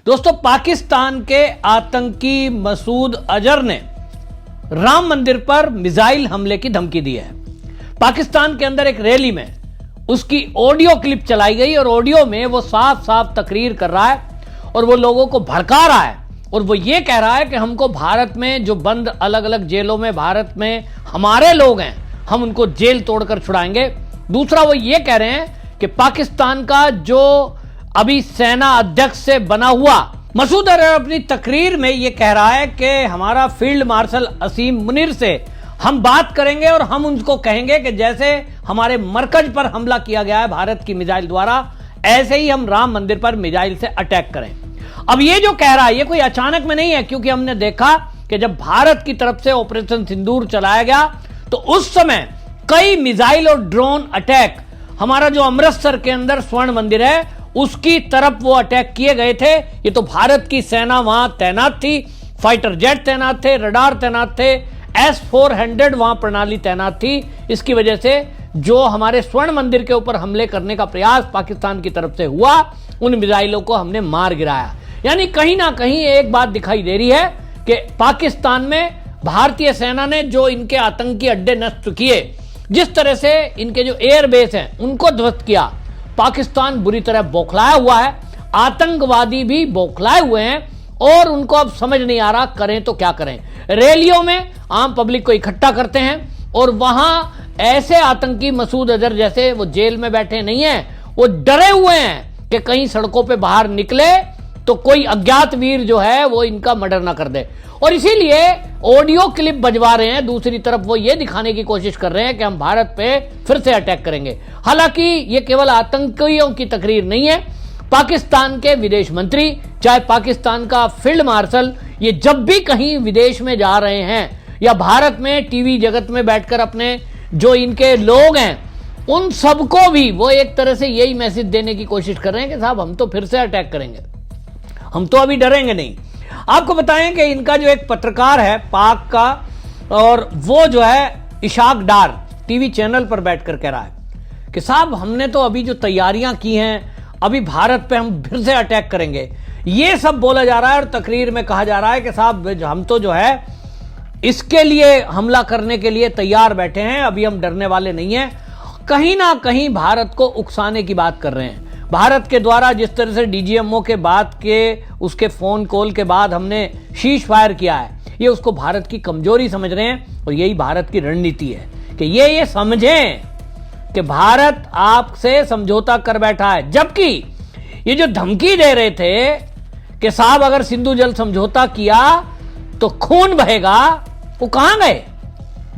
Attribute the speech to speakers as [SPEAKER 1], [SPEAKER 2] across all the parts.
[SPEAKER 1] दोस्तों, पाकिस्तान के आतंकी मसूद अजहर ने राम मंदिर पर मिसाइल हमले की धमकी दी है। पाकिस्तान के अंदर एक रैली में उसकी ऑडियो क्लिप चलाई गई और ऑडियो में वो साफ साफ तकरीर कर रहा है और वो लोगों को भड़का रहा है और वो ये कह रहा है कि हमको भारत में जो बंद अलग अलग जेलों में भारत में हमारे लोग हैं, हम उनको जेल तोड़कर छुड़ाएंगे। दूसरा, वो ये कह रहे हैं कि पाकिस्तान का जो अभी सेना अध्यक्ष से बना हुआ मसूद अजहर अपनी तकरीर में ये कह रहा है कि हमारा फील्ड मार्शल असीम मुनीर से हम बात करेंगे और हम उनको कहेंगे कि जैसे हमारे मरकज पर हमला किया गया है भारत की मिसाइल द्वारा, ऐसे ही हम राम मंदिर पर मिसाइल से अटैक करें। अब ये जो कह रहा है ये कोई अचानक में नहीं है, क्योंकि हमने देखा कि जब भारत की तरफ से ऑपरेशन सिंदूर चलाया गया तो उस समय कई मिसाइल और ड्रोन अटैक हमारा जो अमृतसर के अंदर स्वर्ण मंदिर है उसकी तरफ वो अटैक किए गए थे। ये तो भारत की सेना वहां तैनात थी, फाइटर जेट तैनात थे, रडार तैनात थे, S-400 वहां प्रणाली तैनात थी। इसकी वजह से जो हमारे स्वर्ण मंदिर के ऊपर हमले करने का प्रयास पाकिस्तान की तरफ से हुआ, उन मिसाइलों को हमने मार गिराया। यानी कहीं ना कहीं एक बात दिखाई दे रही है कि पाकिस्तान में भारतीय सेना ने जो इनके आतंकी अड्डे नष्ट किए, जिस तरह से इनके जो एयरबेस हैं उनको ध्वस्त किया, पाकिस्तान बुरी तरह बौखलाया हुआ है। आतंकवादी भी बौखलाए हुए हैं और उनको अब समझ नहीं आ रहा करें तो क्या करें। रैलियों में आम पब्लिक को इकट्ठा करते हैं और वहां ऐसे आतंकी मसूद अजहर जैसे वो जेल में बैठे नहीं हैं, वो डरे हुए हैं कि कहीं सड़कों पे बाहर निकले तो कोई अज्ञात वीर जो है वो इनका मर्डर ना कर दे, और इसीलिए ऑडियो क्लिप बजवा रहे हैं। दूसरी तरफ वो ये दिखाने की कोशिश कर रहे हैं कि हम भारत पे फिर से अटैक करेंगे। हालांकि ये केवल आतंकियों की तकरीर नहीं है। पाकिस्तान के विदेश मंत्री, चाहे पाकिस्तान का फील्ड मार्शल, ये जब भी कहीं विदेश में जा रहे हैं या भारत में टीवी जगत में बैठकर अपने जो इनके लोग हैं उन सबको भी वो एक तरह से यही मैसेज देने की कोशिश कर रहे हैं कि साहब हम तो फिर से अटैक करेंगे, हम तो अभी डरेंगे नहीं। आपको बताएं कि इनका जो एक पत्रकार है पाक का, और वो जो है इशाक डार टीवी चैनल पर बैठकर कह रहा है कि साहब हमने तो अभी जो तैयारियां की हैं, अभी भारत पे हम फिर से अटैक करेंगे, ये सब बोला जा रहा है। और तकरीर में कहा जा रहा है कि साहब हम तो जो है इसके लिए हमला करने के लिए तैयार बैठे हैं, अभी हम डरने वाले नहीं हैं। कहीं ना कहीं भारत को उकसाने की बात कर रहे हैं। भारत के द्वारा जिस तरह से डीजीएमओ के बाद के उसके फोन कॉल के बाद हमने शीश फायर किया है, ये उसको भारत की कमजोरी समझ रहे हैं और यही भारत की रणनीति है कि ये समझें कि भारत आपसे समझौता कर बैठा है। जबकि ये जो धमकी दे रहे थे कि साहब अगर सिंधु जल समझौता किया तो खून बहेगा, वो कहां गए?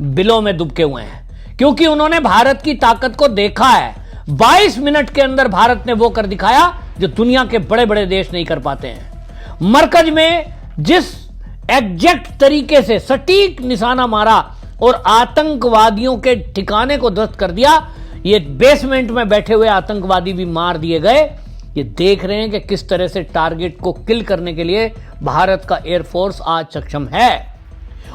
[SPEAKER 1] बिलों में दुबके हुए हैं, क्योंकि उन्होंने भारत की ताकत को देखा है। 22 मिनट के अंदर भारत ने वो कर दिखाया जो दुनिया के बड़े बड़े देश नहीं कर पाते हैं। मरकज में जिस एग्जैक्ट तरीके से सटीक निशाना मारा और आतंकवादियों के ठिकाने को ध्वस्त कर दिया, ये बेसमेंट में बैठे हुए आतंकवादी भी मार दिए गए। ये देख रहे हैं कि किस तरह से टारगेट को किल करने के लिए भारत का एयरफोर्स आज सक्षम है।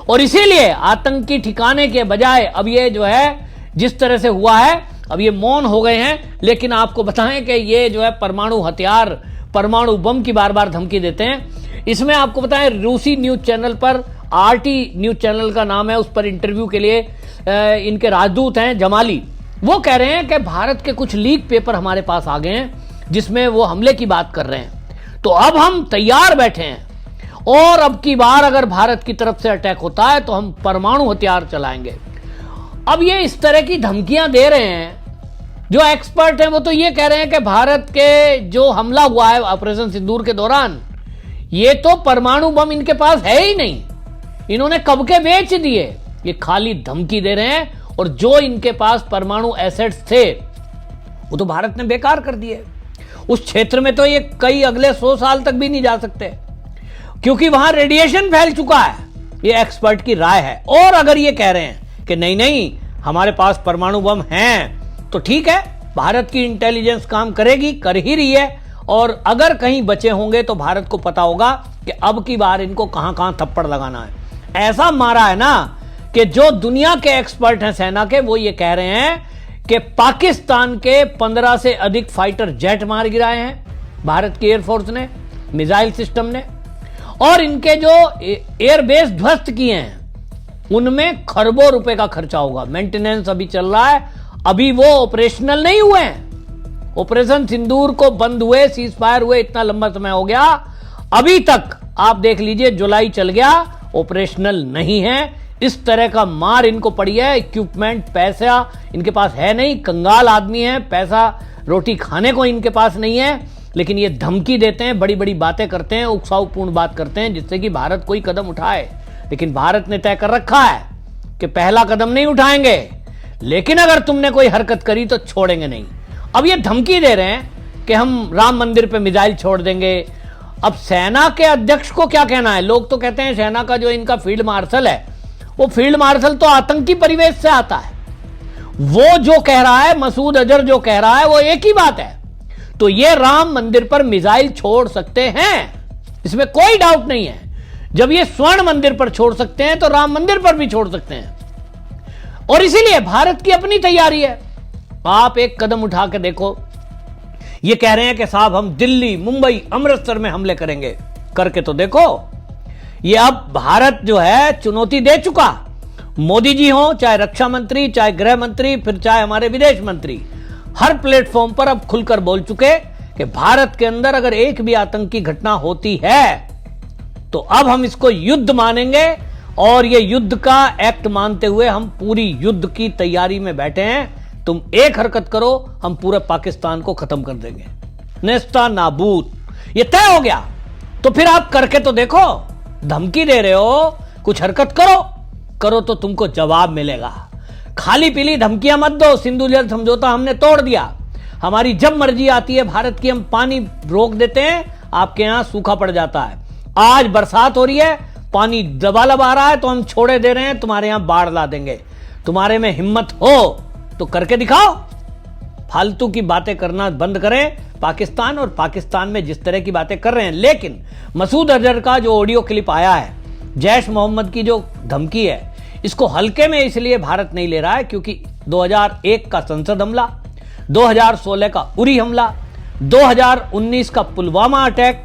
[SPEAKER 1] और इसीलिए आतंकी ठिकाने के बजाय अब ये जो है जिस तरह से हुआ है, अब ये मौन हो गए हैं। लेकिन आपको बताएं कि ये जो है परमाणु हथियार, परमाणु बम की बार बार धमकी देते हैं। इसमें आपको बताएं रूसी न्यूज चैनल पर, RT न्यूज चैनल का नाम है, उस पर इंटरव्यू के लिए इनके राजदूत हैं जमाली, वो कह रहे हैं कि भारत के कुछ लीक पेपर हमारे पास आ गए हैं जिसमें वो हमले की बात कर रहे हैं, तो अब हम तैयार बैठे हैं और अब की बार अगर भारत की तरफ से अटैक होता है तो हम परमाणु हथियार चलाएंगे। अब ये इस तरह की धमकियां दे रहे हैं। जो एक्सपर्ट हैं वो तो ये कह रहे हैं कि भारत के जो हमला हुआ है ऑपरेशन सिंदूर के दौरान, ये तो परमाणु बम इनके पास है ही नहीं, इन्होंने कब के बेच दिए। ये खाली धमकी दे रहे हैं और जो इनके पास परमाणु एसेट्स थे वो तो भारत ने बेकार कर दिए। उस क्षेत्र में तो ये कई अगले 100 साल तक भी नहीं जा सकते, क्योंकि वहां रेडिएशन फैल चुका है। ये एक्सपर्ट की राय है। और अगर ये कह रहे हैं कि नहीं नहीं हमारे पास परमाणु बम हैं, तो ठीक है, भारत की इंटेलिजेंस काम करेगी, कर ही रही है। और अगर कहीं बचे होंगे तो भारत को पता होगा कि अब की बार इनको कहां कहां थप्पड़ लगाना है। ऐसा मारा है ना कि जो दुनिया के एक्सपर्ट हैं सेना के, वो ये कह रहे हैं कि पाकिस्तान के 15 से अधिक फाइटर जेट मार गिराए हैं भारत की एयरफोर्स ने। मिसाइल सिस्टम ने, और इनके जो एयरबेस ध्वस्त किए हैं उनमें खरबों रुपए का खर्चा होगा। मेंटेनेंस अभी चल रहा है, अभी वो ऑपरेशनल नहीं हुए हैं। ऑपरेशन सिंदूर को बंद हुए, सीज फायर हुए इतना लंबा समय हो गया, अभी तक आप देख लीजिए जुलाई चल गया, ऑपरेशनल नहीं है। इस तरह का मार इनको पड़ी है। इक्विपमेंट, पैसा इनके पास है नहीं, कंगाल आदमी है, पैसा रोटी खाने को इनके पास नहीं है, लेकिन ये धमकी देते हैं, बड़ी बड़ी बातें करते हैं, उकसाऊपूर्ण बात करते हैं जिससे कि भारत कोई कदम उठाए। लेकिन भारत ने तय कर रखा है कि पहला कदम नहीं उठाएंगे, लेकिन अगर तुमने कोई हरकत करी तो छोड़ेंगे नहीं। अब ये धमकी दे रहे हैं कि हम राम मंदिर पे मिसाइल छोड़ देंगे। अब सेना के अध्यक्ष को क्या कहना है? लोग तो कहते हैं सेना का जो इनका फील्ड मार्शल है, वो फील्ड मार्शल तो आतंकी परिवेश से आता है। वो जो कह रहा है, मसूद अजहर जो कह रहा है, वो एक ही बात है। तो ये राम मंदिर पर मिसाइल छोड़ सकते हैं, इसमें कोई डाउट नहीं है। जब ये स्वर्ण मंदिर पर छोड़ सकते हैं तो राम मंदिर पर भी छोड़ सकते हैं, और इसीलिए भारत की अपनी तैयारी है। आप एक कदम उठा के देखो, ये कह रहे हैं कि साहब हम दिल्ली, मुंबई, अमृतसर में हमले करेंगे, करके तो देखो। ये अब भारत जो है चुनौती दे चुका। मोदी जी हो, चाहे रक्षा मंत्री, चाहे गृह मंत्री, फिर चाहे हमारे विदेश मंत्री, हर प्लेटफॉर्म पर अब खुलकर बोल चुके कि भारत के अंदर अगर एक भी आतंकी घटना होती है तो अब हम इसको युद्ध मानेंगे, और ये युद्ध का एक्ट मानते हुए हम पूरी युद्ध की तैयारी में बैठे हैं। तुम एक हरकत करो, हम पूरे पाकिस्तान को खत्म कर देंगे, नेस्ता नाबूद। ये तय हो गया। तो फिर आप करके तो देखो। धमकी दे रहे हो, कुछ हरकत करो तो तुमको जवाब मिलेगा। खाली पीली धमकियां मत दो। सिंधु जल समझौता हमने तोड़ दिया, हमारी जब मर्जी आती है भारत की हम पानी रोक देते हैं, आपके यहां सूखा पड़ जाता है। आज बरसात हो रही है, पानी दबालब आ रहा है तो हम छोड़े दे रहे हैं, तुम्हारे यहां बाढ़ ला देंगे। तुम्हारे में हिम्मत हो तो करके दिखाओ। फालतू की बातें करना बंद करें पाकिस्तान, और पाकिस्तान में जिस तरह की बातें कर रहे हैं। लेकिन मसूद अजहर का जो ऑडियो क्लिप आया है, जैश मोहम्मद की जो धमकी है, इसको हल्के में इसलिए भारत नहीं ले रहा है क्योंकि 2001 का संसद हमला, 2016 का उरी हमला, 2019 का पुलवामा अटैक,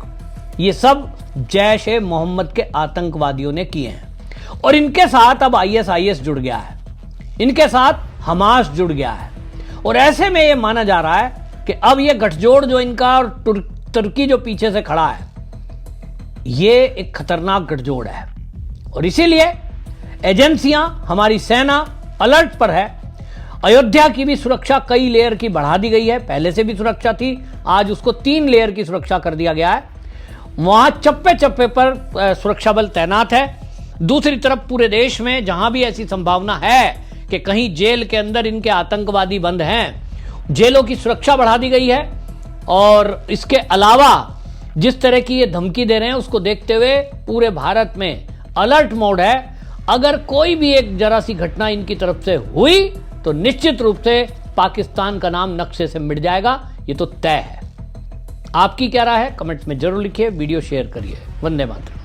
[SPEAKER 1] ये सब जैश ए मोहम्मद के आतंकवादियों ने किए हैं। और इनके साथ अब ISIS जुड़ गया है, इनके साथ हमास जुड़ गया है। और ऐसे में यह माना जा रहा है कि अब यह गठजोड़ जो इनका और तुर्की जो पीछे से खड़ा है, यह एक खतरनाक गठजोड़ है। और इसीलिए एजेंसियां, हमारी सेना अलर्ट पर है। अयोध्या की भी सुरक्षा कई लेयर की बढ़ा दी गई है, पहले से भी सुरक्षा थी, आज उसको 3 लेयर की सुरक्षा कर दिया गया है। वहां चप्पे चप्पे पर सुरक्षा बल तैनात है। दूसरी तरफ पूरे देश में जहां भी ऐसी संभावना है कि कहीं जेल के अंदर इनके आतंकवादी बंद हैं, जेलों की सुरक्षा बढ़ा दी गई है। और इसके अलावा जिस तरह की ये धमकी दे रहे हैं, उसको देखते हुए पूरे भारत में अलर्ट मोड है। अगर कोई भी एक जरा सी घटना इनकी तरफ से हुई तो निश्चित रूप से पाकिस्तान का नाम नक्शे से मिट जाएगा, ये तो तय है। आपकी क्या राय है? कमेंट्स में जरूर लिखिए, वीडियो शेयर करिए। वंदे मातरम।